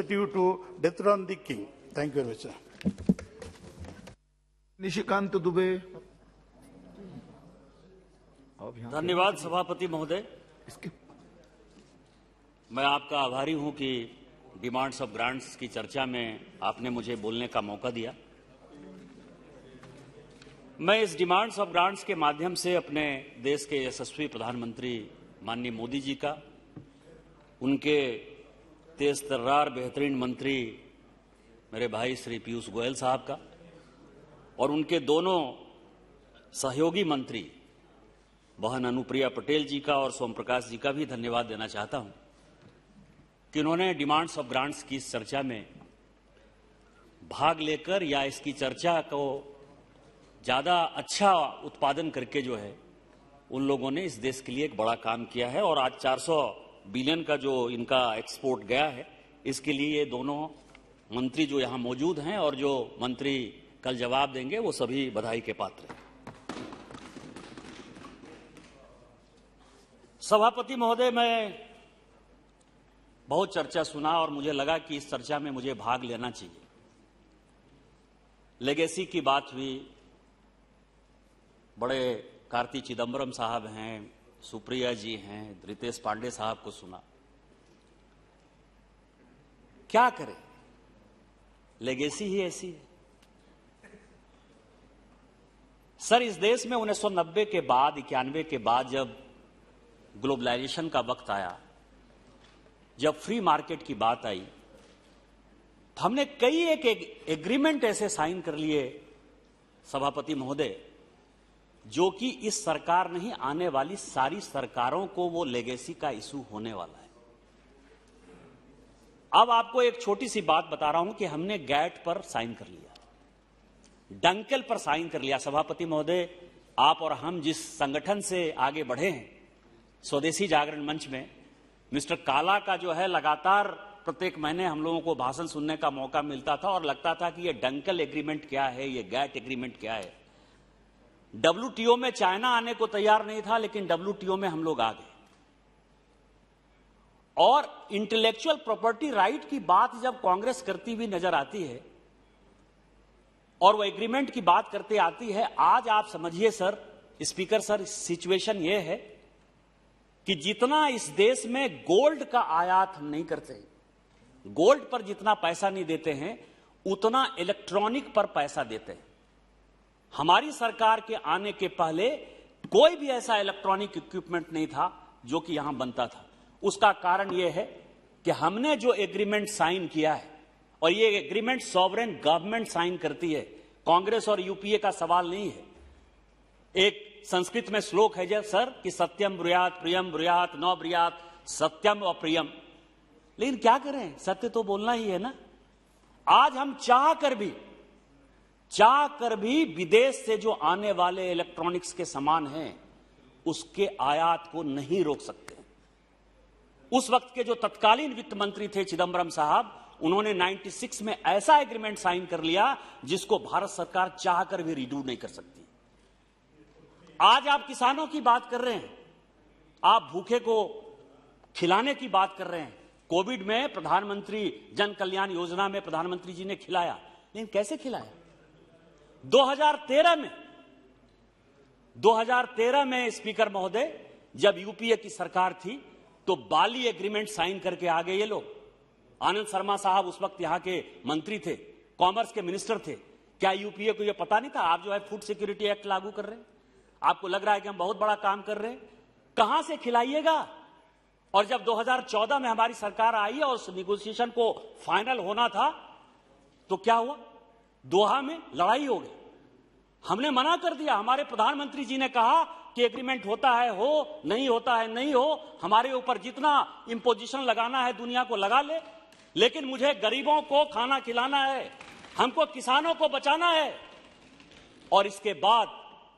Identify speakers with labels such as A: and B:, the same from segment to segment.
A: to dethrone the king. Thank you very much, sir.
B: Nishikant Dubey.
C: धन्यवाद सभापति महोदय। मैं आपका आभारी हूं कि डिमांड्स ऑफ ग्रांट्स की चर्चा में आपने मुझे बोलने का मौका दिया। मैं इस डिमांड्स ऑफ ग्रांट्स के माध्यम से अपने देश के यशस्वी प्रधानमंत्री माननीय मोदी जी का, उनके तेज तर्रार बेहतरीन मंत्री मेरे भाई श्री पीयूष गोयल साहब का और उनके दोनों सहयोगी मंत्री बहन अनुप्रिया पटेल जी का और सोम प्रकाश जी का भी धन्यवाद देना चाहता हूं कि उन्होंने डिमांड्स ऑफ ग्रांट्स की इस चर्चा में भाग लेकर या इसकी चर्चा को ज्यादा अच्छा उत्पादन करके जो है उन लोगों ने इस देश के लिए एक बड़ा काम किया है और आज 400 बिलियन का जो इनका एक्सपोर्ट गया है, इसके लिए ये दोनों मंत्री जो यहां मौजूद हैं और जो मंत्री कल जवाब देंगे वो सभी बधाई के पात्र हैं। सभापति महोदय, मैं बहुत चर्चा सुना और मुझे लगा कि इस चर्चा में मुझे भाग लेना चाहिए। लेगेसी की बात हुई, बड़े कार्ति चिदम्बरम साहब हैं, सुप्रिया जी हैं, रितेश पांडे साहब को सुना। क्या करें, लेगेसी ही ऐसी है। सर, इस देश में 1990 के बाद 91 के बाद जब ग्लोबलाइजेशन का वक्त आया, जब फ्री मार्केट की बात आई, तो हमने कई एक एग्रीमेंट ऐसे साइन कर लिए सभापति महोदय, जो कि इस सरकार नहीं आने वाली सारी सरकारों को वो लेगेसी का इशू होने वाला है। अब आपको एक छोटी सी बात बता रहा हूं कि हमने गैट पर साइन कर लिया, डंकेल पर साइन कर लिया। सभापति महोदय, आप और हम जिस संगठन से आगे बढ़े हैं, स्वदेशी जागरण मंच में, मिस्टर काला का जो है लगातार प्रत्येक महीने हम लोगों को भाषण सुनने का मौका मिलता था और लगता था कि ये डंकेल एग्रीमेंट क्या है, ये गैट एग्रीमेंट क्या है। WTO में चाइना आने को तैयार नहीं था, लेकिन WTO में हम लोग आ गए। और इंटेलेक्चुअल प्रॉपर्टी राइट की बात जब कांग्रेस करती हुई नजर आती है और वो एग्रीमेंट की बात करते आती है, आज आप समझिए सर, स्पीकर सर, सिचुएशन ये है कि जितना इस देश में गोल्ड का आयात हम नहीं करते, गोल्ड पर जितना पैसा नहीं देते हैं, उतना इलेक्ट्रॉनिक पर पैसा देते हैं। हमारी सरकार के आने के पहले कोई भी ऐसा इलेक्ट्रॉनिक इक्विपमेंट नहीं था जो कि यहां बनता था। उसका कारण यह है कि हमने जो एग्रीमेंट साइन किया है, और ये एग्रीमेंट सॉवरेन गवर्नमेंट साइन करती है, कांग्रेस और यूपीए का सवाल नहीं है। एक संस्कृत में श्लोक है जब सर कि सत्यम ब्रूयात प्रियम ब्रूयात न ब्रूयात सत्यम अप्रियम, लेकिन क्या करें, सत्य तो बोलना ही है ना। आज हम चाह कर भी विदेश से जो आने वाले इलेक्ट्रॉनिक्स के सामान हैं, उसके आयात को नहीं रोक सकते। उस वक्त के जो तत्कालीन वित्त मंत्री थे चिदम्बरम साहब, उन्होंने 96 में ऐसा एग्रीमेंट साइन कर लिया जिसको भारत सरकार चाहकर भी रिड्यू नहीं कर सकती। आज आप किसानों की बात कर रहे हैं, आप भूखे को खिलाने की बात कर रहे हैं। कोविड में प्रधानमंत्री जन कल्याण योजना में प्रधानमंत्री जी ने खिलाया, लेकिन कैसे खिलाया? 2013 में स्पीकर महोदय, जब यूपीए की सरकार थी, तो बाली एग्रीमेंट साइन करके आ गए ये लोग। आनंद शर्मा साहब उस वक्त यहां के मंत्री थे, कॉमर्स के मिनिस्टर थे। क्या यूपीए को यह पता नहीं था? आप जो है फूड सिक्योरिटी एक्ट लागू कर रहे हैं, आपको लग रहा है कि हम बहुत बड़ा काम कर रहे हैं। कहां से खिलाइएगा? और जब 2014 में हमारी सरकार आई और उस निगोशिएशन को फाइनल होना था, तो क्या हुआ? दोहा में लड़ाई हो गई। हमने मना कर दिया। हमारे प्रधानमंत्री जी ने कहा कि एग्रीमेंट होता है हो, नहीं होता है नहीं हो, हमारे ऊपर जितना इंपोजिशन लगाना है दुनिया को लगा ले, लेकिन मुझे गरीबों को खाना खिलाना है, हमको किसानों को बचाना है। और इसके बाद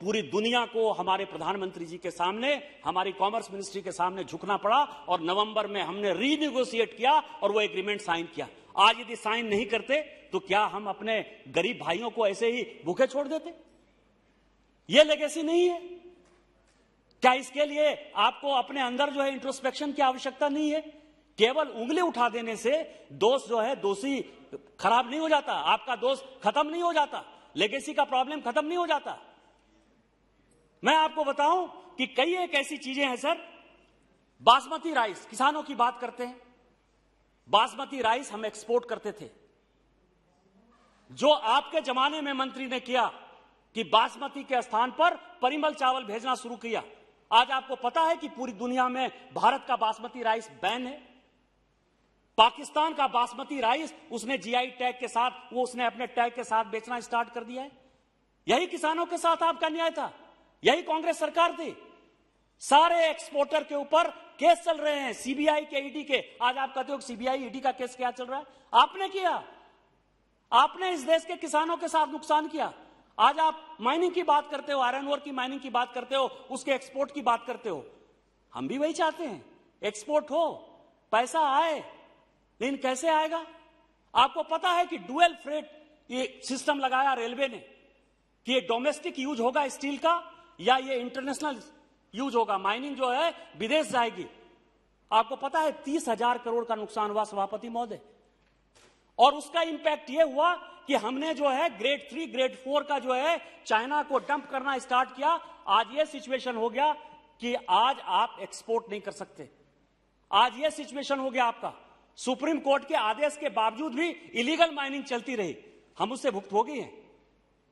C: पूरी दुनिया को हमारे प्रधानमंत्री जी के सामने, हमारी कॉमर्स मिनिस्ट्री के सामने झुकना पड़ा और नवंबर में हमने रीनिगोशिएट किया और वो एग्रीमेंट साइन किया। आज यदि साइन नहीं करते तो क्या हम अपने गरीब भाइयों को ऐसे ही भूखे छोड़ देते? ये लेगेसी नहीं है क्या? इसके लिए आपको अपने अंदर जो है इंट्रोस्पेक्शन की आवश्यकता नहीं है केवल उंगली उठा देने से दोस्त जो है दोषी खराब नहीं हो जाता, आपका दोस्त खत्म नहीं हो जाता, लेगेसी का प्रॉब्लम खत्म नहीं हो जाता। मैं आपको बताऊं कि कई एक ऐसी चीजें हैं सर। बासमती राइस, किसानों की बात करते हैं, बासमती राइस हम एक्सपोर्ट करते थे। जो आपके जमाने में मंत्री ने किया कि बासमती के स्थान पर परिमल चावल भेजना शुरू किया, आज आपको पता है कि पूरी दुनिया में भारत का बासमती राइस बैन है। पाकिस्तान का बासमती राइस उसने जीआई टैग के साथ, वो उसने अपने टैग के साथ बेचना स्टार्ट कर दिया है। यही किसानों के साथ आपका न्याय था, यही कांग्रेस सरकार थी। सारे एक्सपोर्टर के ऊपर केस चल रहे हैं, सीबीआई के, ईडी के। आज आप कहते हो सीबीआई ईडी का केस क्या चल रहा है? आपने किया, आपने इस देश के किसानों के साथ नुकसान किया। आज आप माइनिंग की बात करते हो, आयरन ओर की माइनिंग की बात करते हो, उसके एक्सपोर्ट की बात करते हो। हम भी वही चाहते हैं, एक्सपोर्ट हो, पैसा आए, लेकिन कैसे आएगा? आपको पता है कि डुअल फ्रेट ये सिस्टम लगाया रेलवे ने कि ये डोमेस्टिक यूज होगा स्टील का या ये इंटरनेशनल यूज होगा। माइनिंग जो है विदेश जाएगी। आपको पता है 30,000 करोड़ का नुकसान हुआ सभापति महोदय, और उसका इंपैक्ट ये हुआ कि हमने जो है ग्रेड 3 ग्रेड 4 का जो है चाइना को डंप करना स्टार्ट किया। आज ये सिचुएशन हो गया कि आज आप एक्सपोर्ट नहीं कर सकते। आज ये सिचुएशन हो गया आपका, सुप्रीम कोर्ट के आदेश के बावजूद भी इलीगल माइनिंग चलती रही, हम उससे भुक्तभोगी हैं।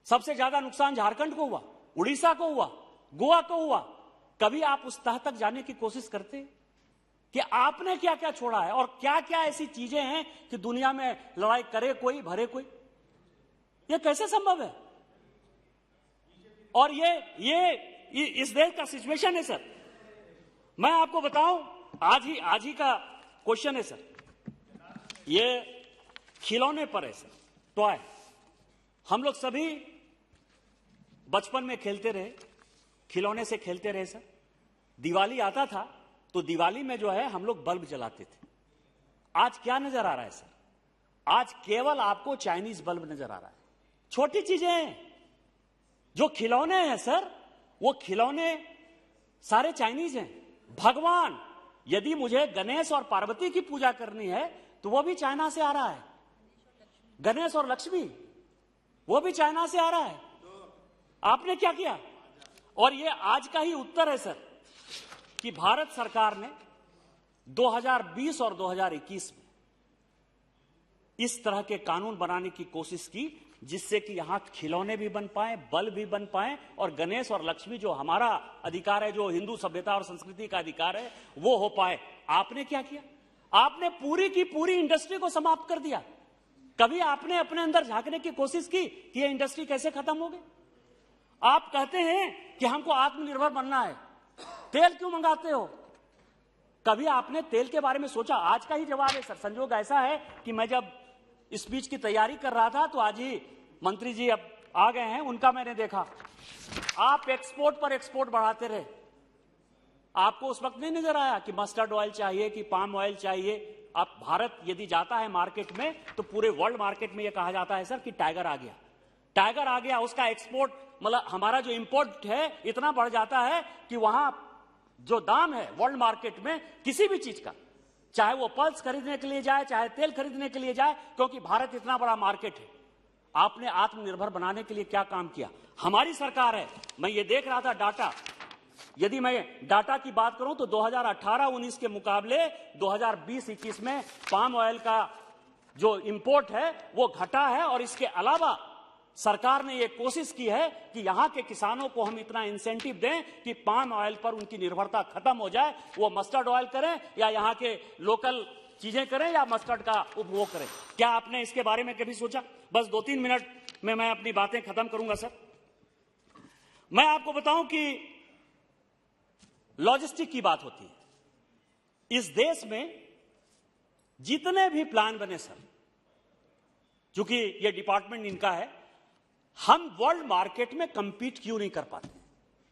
C: सबसे ज्यादा नुकसान झारखंड को हुआ, उड़ीसा को हुआ, गोवा को हुआ। कभी आप उस तह तक जाने की कोशिश करते कि आपने क्या क्या छोड़ा है और क्या क्या ऐसी चीजें हैं कि दुनिया में लड़ाई करे कोई भरे कोई? ये कैसे संभव है? और ये इस देश का सिचुएशन है सर। मैं आपको बताऊं, आज ही का क्वेश्चन है सर, ये खिलौने पर है सर, टॉय। हम लोग सभी बचपन में खेलते रहे, खिलौने से खेलते रहे सर। दिवाली आता था तो दिवाली में जो है हम लोग बल्ब जलाते थे। आज क्या नजर आ रहा है सर? आज केवल आपको चाइनीज बल्ब नजर आ रहा है। छोटी चीजें हैं, जो खिलौने हैं सर, वो खिलौने सारे चाइनीज हैं। भगवान, यदि मुझे गणेश और पार्वती की पूजा करनी है तो वो भी चाइना से आ रहा है। गणेश और लक्ष्मी, वो भी चाइना से आ रहा है। आपने क्या किया? और ये आज का ही उत्तर है सर कि भारत सरकार ने 2020 और 2021 में इस तरह के कानून बनाने की कोशिश की जिससे कि यहां खिलौने भी बन पाए, बल्ब भी बन पाए, और गणेश और लक्ष्मी जो हमारा अधिकार है, जो हिंदू सभ्यता और संस्कृति का अधिकार है, वो हो पाए। आपने क्या किया? आपने पूरी की पूरी इंडस्ट्री को समाप्त कर दिया। कभी आपने अपने अंदर झांकने की कोशिश की कि ये इंडस्ट्री कैसे खत्म हो गई? आप कहते हैं कि हमको आत्मनिर्भर बनना है, तेल क्यों मंगाते हो? कभी आपने तेल के बारे में सोचा? आज का ही जवाब है सर। संजोग ऐसा है कि मैं जब स्पीच की तैयारी कर रहा था तो आज ही मंत्री जी अब आ गए हैं, उनका मैंने देखा। आप एक्सपोर्ट पर एक्सपोर्ट बढ़ाते रहे। आपको उस वक्त नहीं नजर आया कि मस्टर्ड ऑयल चाहिए कि पाम ऑयल चाहिए? अब भारत यदि जाता है मार्केट में तो पूरे वर्ल्ड मार्केट में यह कहा जाता है सर कि टाइगर आ गया, टाइगर आ गया। उसका एक्सपोर्ट, मतलब हमारा जो इंपोर्ट है इतना बढ़ जाता है कि वहां जो दाम है वर्ल्ड मार्केट में किसी भी चीज का, चाहे वो पल्स खरीदने के लिए जाए, चाहे तेल खरीदने के लिए जाए, क्योंकि भारत इतना बड़ा मार्केट है। आपने आत्मनिर्भर बनाने के लिए क्या काम किया? हमारी सरकार है, मैं ये देख रहा था डाटा, यदि मैं डाटा की बात करूं तो 2018-19 के मुकाबले 2020-21 में पाम ऑयल का जो इंपोर्ट है वो घटा है। और इसके अलावा सरकार ने ये कोशिश की है कि यहां के किसानों को हम इतना इंसेंटिव दें कि पाम ऑयल पर उनकी निर्भरता खत्म हो जाए। वो मस्टर्ड ऑयल करें या यहां के लोकल चीजें करें या मस्टर्ड का उपभोग करें। क्या आपने इसके बारे में कभी सोचा? बस 2-3 मिनट में मैं अपनी बातें खत्म करूंगा सर। मैं आपको बताऊं कि लॉजिस्टिक की बात होती है इस देश में, जितने भी प्लान बने सर, चूंकि ये डिपार्टमेंट इनका है, हम वर्ल्ड मार्केट में कंपीट क्यों नहीं कर पाते?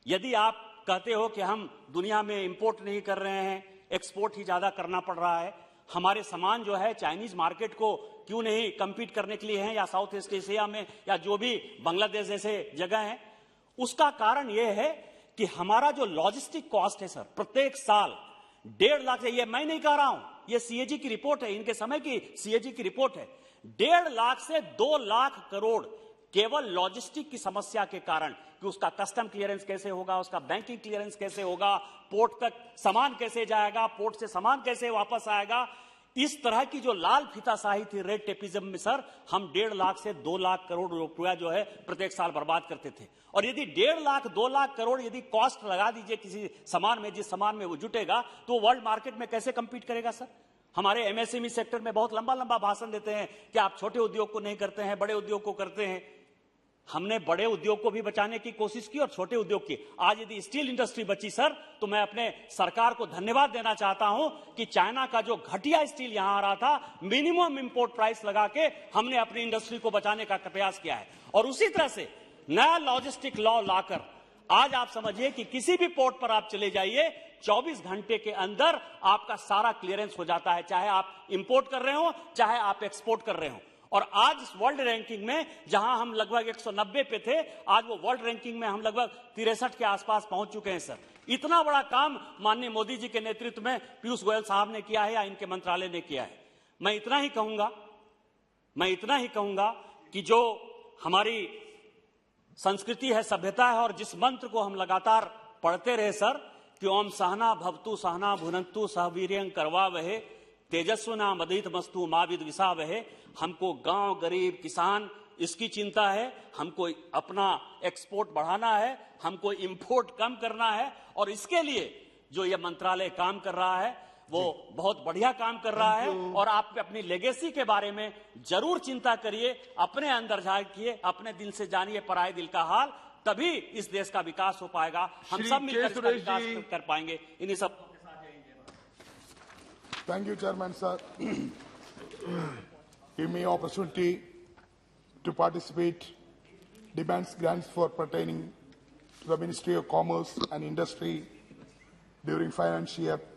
C: यदि आप कहते हो कि हम दुनिया में इंपोर्ट नहीं कर रहे हैं, एक्सपोर्ट ही ज्यादा करना पड़ रहा है, हमारे सामान जो है चाइनीज मार्केट को क्यों नहीं कंपीट करने के लिए हैं, या साउथ ईस्ट एशिया में या जो भी बांग्लादेश जैसे जगह हैं, उसका कारण यह है कि हमारा जो लॉजिस्टिक कॉस्ट है सर, प्रत्येक साल 1.5 लाख से, ये मैं नहीं कह रहा हूं, ये सीएजी की रिपोर्ट है, इनके समय की सीएजी की रिपोर्ट है। 1.5 लाख से 2 लाख करोड़ केवल लॉजिस्टिक की समस्या के कारण कि उसका कस्टम क्लियरेंस कैसे होगा, उसका बैंकिंग क्लियरेंस कैसे होगा, पोर्ट तक सामान कैसे जाएगा, पोर्ट से सामान कैसे वापस आएगा, इस तरह की जो लाल फीताशाही थी रेड टेपिज्म में सर, हम 1.5 लाख से 2 लाख करोड़ रुपया जो है प्रत्येक साल बर्बाद करते थे। और यदि 1.5 लाख 2 लाख करोड़ यदि कॉस्ट लगा दीजिए किसी सामान में, जिस सामान में वो जुटेगा, तो वर्ल्ड मार्केट में कैसे कंपीट करेगा सर? हमारे एमएसएमई सेक्टर में बहुत लंबा लंबा भाषण देते हैं कि आप छोटे उद्योग को नहीं करते हैं, बड़े उद्योग को करते हैं। हमने बड़े उद्योग को भी बचाने की कोशिश की और छोटे उद्योग की। आज यदि स्टील इंडस्ट्री बची सर, तो मैं अपने सरकार को धन्यवाद देना चाहता हूं कि चाइना का जो घटिया स्टील यहां आ रहा था, मिनिमम इंपोर्ट प्राइस लगा के हमने अपनी इंडस्ट्री को बचाने का प्रयास किया है। और उसी तरह से नया लॉजिस्टिक लॉ लाकर आज आप समझिए कि किसी भी पोर्ट पर आप चले जाइए, 24 घंटे के अंदर आपका सारा क्लियरेंस हो जाता है, चाहे आप इंपोर्ट कर रहे हो, चाहे आप एक्सपोर्ट कर रहे हो। और आज इस वर्ल्ड रैंकिंग में जहां हम लगभग 190 पे थे, आज वो वर्ल्ड रैंकिंग में हम लगभग 63 के आसपास पहुंच चुके हैं सर। इतना बड़ा काम माननीय मोदी जी के नेतृत्व में पीयूष गोयल साहब ने किया है या इनके मंत्रालय ने किया है। मैं इतना ही कहूंगा कि जो हमारी संस्कृति है, सभ्यता है, और जिस मंत्र को हम लगातार पढ़ते रहे सर कि ओम सहना भवतु सहना भुनक्तु सह वीर्यं करवावहे तेजस्विना मदित मस्तु मा विद्विषावहे। हमको गांव, गरीब, किसान इसकी चिंता है, हमको अपना एक्सपोर्ट बढ़ाना है, हमको इंपोर्ट कम करना है। और इसके लिए जो ये मंत्रालय काम कर रहा है वो बहुत बढ़िया काम कर रहा है। और आप अपनी लेगेसी के बारे में जरूर चिंता करिए, अपने अंदर झांकिए, अपने दिल से जानिए पराये दिल का हाल, तभी इस देश का विकास हो पाएगा। हम सब मिलकर इसका विकास कर पाएंगे। इन्हीं सब
B: Thank you, Chairman, sir. Give me opportunity to participate. Demands grants for pertaining to the Ministry of Commerce and Industry during financial year